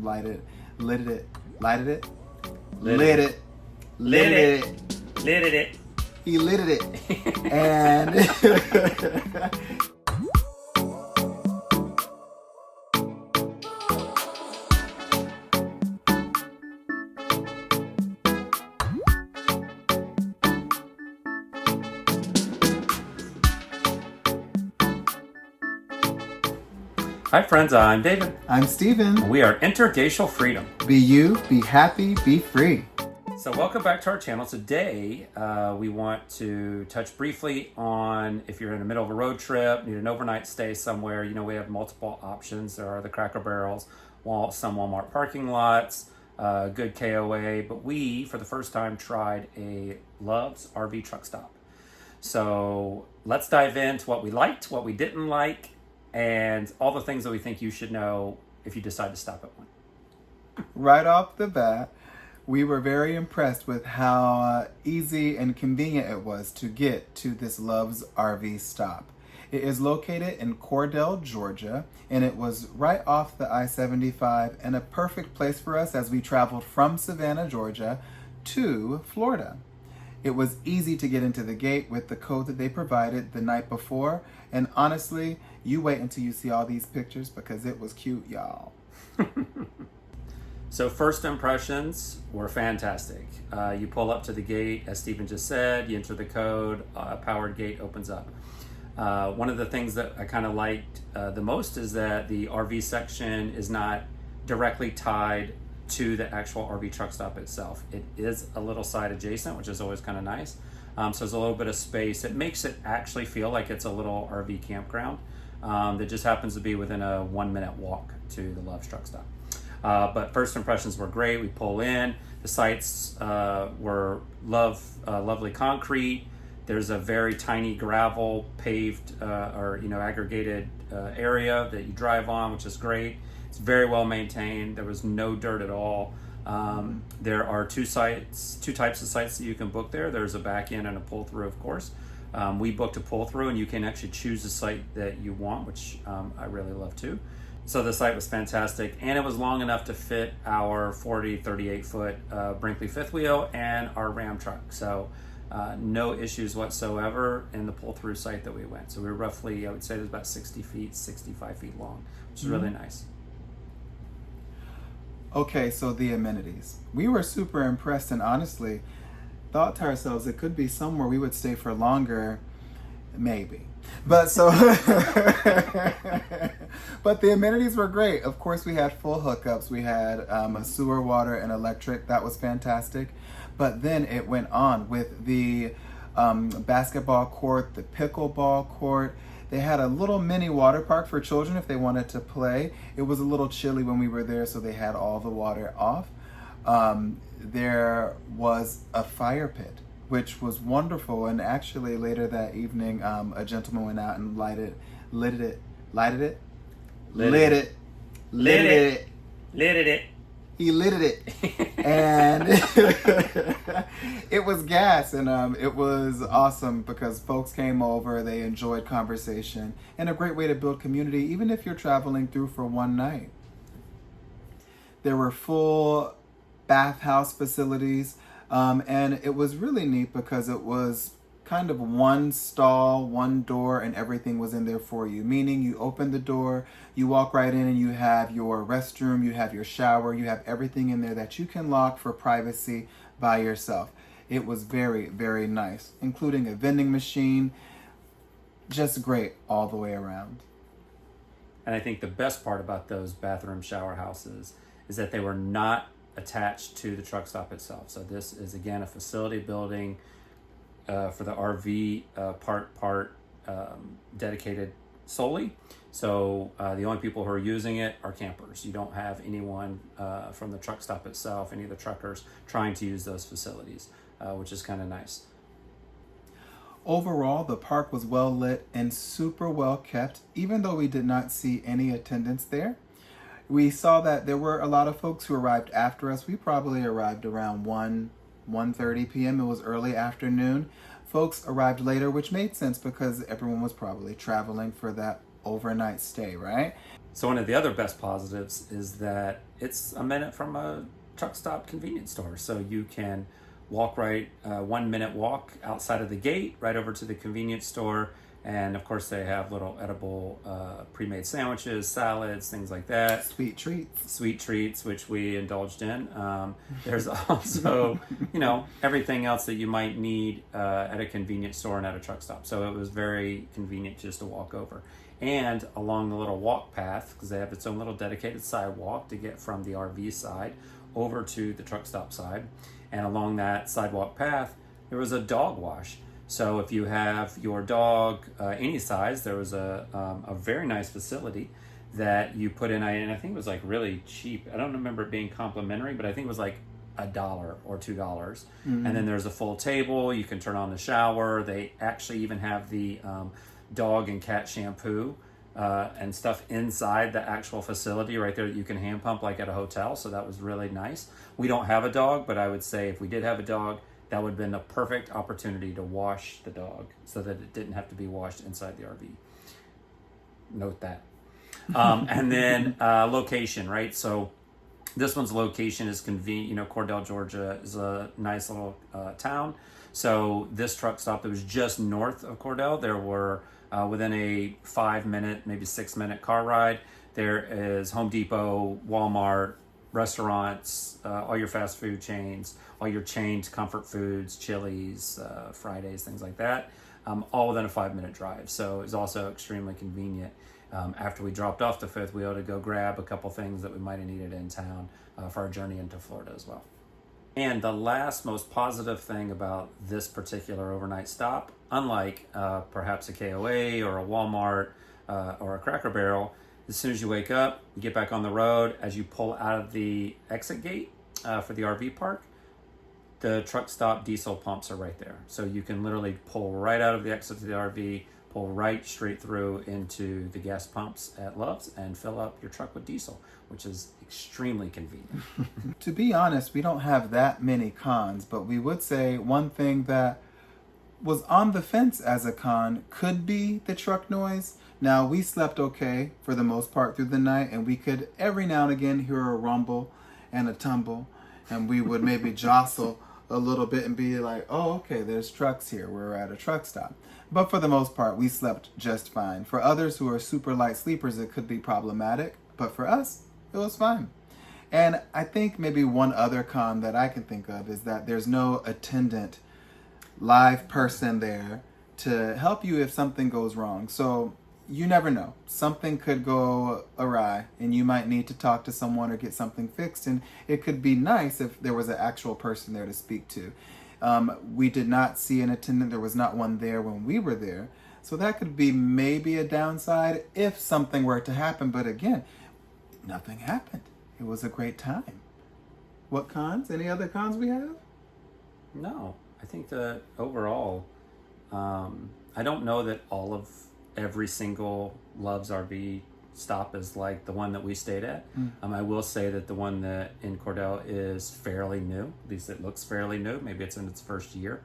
and lighted it. He lit it. And Hi friends, I'm David. I'm Steven. We are Interracial Freedom. Be you, be happy, be free. So welcome back to our channel. Today we want to touch briefly on if you're in the middle of a road trip, need an overnight stay somewhere. You know, we have multiple options. There are the Cracker Barrels, some Walmart parking lots, good KOA, but we, for the first time, tried a Love's RV truck stop. So let's dive into what we liked, what we didn't like, and all the things that we think you should know if you decide to stop at one. Right off the bat, we were very impressed with how easy and convenient it was to get to this Love's RV stop. It is located in Cordell, Georgia, and it was right off the I-75 and a perfect place for us as we traveled from Savannah, Georgia to Florida. It was easy to get into the gate with the code that they provided the night before, and honestly, you wait until you see all these pictures because it was cute, y'all. So first impressions were fantastic. You pull up to the gate, as Stephen just said, you enter the code, a powered gate opens up. One of the things that I kind of liked the most is that the RV section is not directly tied to the actual RV truck stop itself. It is a little side adjacent, which is always kind of nice. So there's a little bit of space. It makes it actually feel like it's a little RV campground that just happens to be within a 1-minute walk to the Love's truck stop. But first impressions were great. We pull in. The sites were lovely concrete. There's a very tiny gravel paved or aggregated area that you drive on, which is great. It's very well maintained. There was no dirt at all. There are two types of sites that you can book there. There's a back end and a pull through, of course. We booked a pull through, and you can actually choose the site that you want, which I really love too. So the site was fantastic, and it was long enough to fit our 38 foot Brinkley fifth wheel and our Ram truck. So no issues whatsoever in the pull through site that we went. So we were roughly, I would say it was about 65 feet long, which is really nice. Okay, so the amenities. We were super impressed and honestly thought to ourselves it could be somewhere we would stay for longer, maybe. But but the amenities were great. Of course, we had full hookups. We had a sewer, water, and electric. That was fantastic. But then it went on with the basketball court, the pickleball court. They had a little mini water park for children if they wanted to play. It was a little chilly when we were there, so they had all the water off. There was a fire pit, which was wonderful. And actually later that evening, a gentleman went out and lit it. He lit it. And it was gas, and it was awesome because folks came over, they enjoyed conversation, and a great way to build community, even if you're traveling through for one night. There were full bathhouse facilities, and it was really neat because it was kind of one stall, one door, and everything was in there for you. Meaning you open the door, you walk right in, and you have your restroom, you have your shower, you have everything in there that you can lock for privacy by yourself. It was very, very nice, including a vending machine. Just great all the way around. And I think the best part about those bathroom shower houses is that they were not attached to the truck stop itself. So this is, again, a facility building for the RV part dedicated solely. So the only people who are using it are campers. You don't have anyone from the truck stop itself, any of the truckers, trying to use those facilities, which is kind of nice. Overall, the park was well lit and super well kept, even though we did not see any attendants there. We saw that there were a lot of folks who arrived after us. We probably arrived around 1:30 p.m. It was early afternoon. Folks arrived later, which made sense because everyone was probably traveling for that overnight stay, right? So one of the other best positives is that it's a minute from a truck stop convenience store. So you can walk 1 minute walk outside of the gate, right over to the convenience store. And of course they have little edible pre-made sandwiches, salads, things like that. Sweet treats, which we indulged in. There's also, everything else that you might need at a convenience store and at a truck stop. So it was very convenient just to walk over. And along the little walk path, because they have its own little dedicated sidewalk to get from the RV side over to the truck stop side. And along that sidewalk path, there was a dog wash. So if you have your dog any size, there was a very nice facility that you put in, and I think it was like really cheap. I don't remember it being complimentary, but I think it was like $1 or $2. Mm-hmm. And then there's a full table. You can turn on the shower. They actually even have the dog and cat shampoo and stuff inside the actual facility right there that you can hand pump like at a hotel. So that was really nice. We don't have a dog, but I would say if we did have a dog, that would have been a perfect opportunity to wash the dog so that it didn't have to be washed inside the RV. Note that. And then location, right? So this one's location is convenient. Cordell, Georgia is a nice little town. So this truck stop that was just north of Cordell, there were within a 5-minute, maybe 6-minute car ride, there is Home Depot, Walmart, restaurants, all your fast food chains, all your chained comfort foods, Chili's, Fridays, things like that, all within a 5-minute drive. So it's also extremely convenient. After we dropped off the fifth wheel to go grab a couple things that we might have needed in town for our journey into Florida as well. And the last most positive thing about this particular overnight stop, unlike perhaps a KOA or a Walmart or a Cracker Barrel, as soon as you wake up, you get back on the road, as you pull out of the exit gate for the RV park, the truck stop diesel pumps are right there. So you can literally pull right out of the exit to the RV, pull right straight through into the gas pumps at Love's and fill up your truck with diesel, which is extremely convenient. To be honest, we don't have that many cons, but we would say one thing that was on the fence as a con could be the truck noise. Now, we slept okay for the most part through the night, and we could every now and again hear a rumble and a tumble, and we would maybe jostle a little bit and be like, oh, okay, there's trucks here. We're at a truck stop. But for the most part, we slept just fine. For others who are super light sleepers, it could be problematic, but for us, it was fine. And I think maybe one other con that I can think of is that there's no attendant live person there to help you if something goes wrong. So you never know. Something could go awry and you might need to talk to someone or get something fixed. And it could be nice if there was an actual person there to speak to. We did not see an attendant. There was not one there when we were there. So that could be maybe a downside if something were to happen. But again, nothing happened. It was a great time. What cons? Any other cons we have? No, I think that overall, I don't know that every single Love's RV stop is like the one that we stayed at. I will say that the one that in Cordell is fairly new. At least it looks fairly new. Maybe it's in its first year.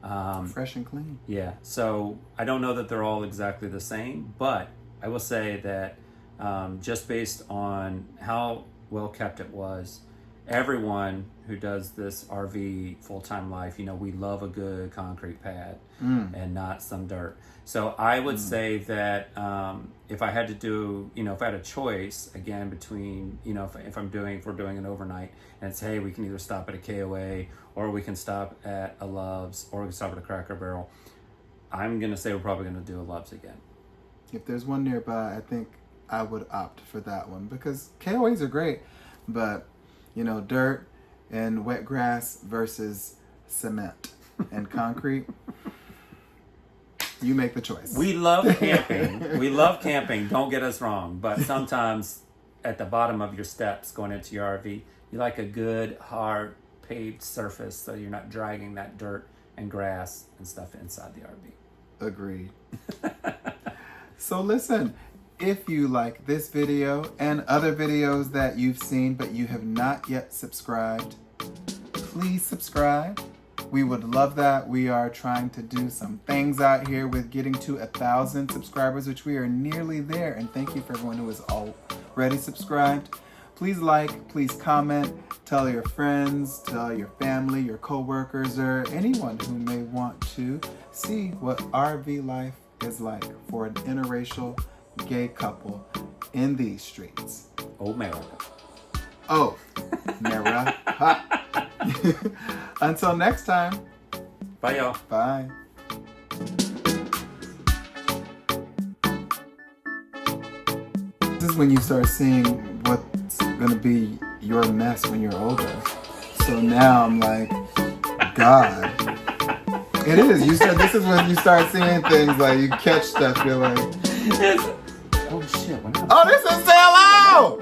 Fresh and clean. Yeah. So I don't know that they're all exactly the same, but I will say that just based on how well kept it was, everyone who does this RV full-time life, we love a good concrete pad and not some dirt. So I would say that if I had to do, if I had a choice again between, if we're doing an overnight and it's, hey, we can either stop at a KOA or we can stop at a Love's or we can stop at a Cracker Barrel, I'm going to say we're probably going to do a Love's again. If there's one nearby, I think I would opt for that one because KOAs are great, but dirt and wet grass versus cement and concrete. You make the choice. We love camping. Don't get us wrong. But sometimes at the bottom of your steps going into your RV, you like a good, hard, paved surface so you're not dragging that dirt and grass and stuff inside the RV. Agreed. So listen, if you like this video and other videos that you've seen but you have not yet subscribed, please subscribe. We would love that. We are trying to do some things out here with getting to 1,000 subscribers, which we are nearly there. And thank you for everyone who has ready subscribed. Please like, please comment, tell your friends, tell your family, your coworkers, or anyone who may want to see what RV life is like for an interracial gay couple in these streets. Oh, America. Oh, America. Until next time. Bye, y'all. Bye. This is when you start seeing what's gonna be your mess when you're older. So now I'm like, God. It is. This is when you start seeing things like you catch stuff. You're like, oh shit. Oh, this is sell out.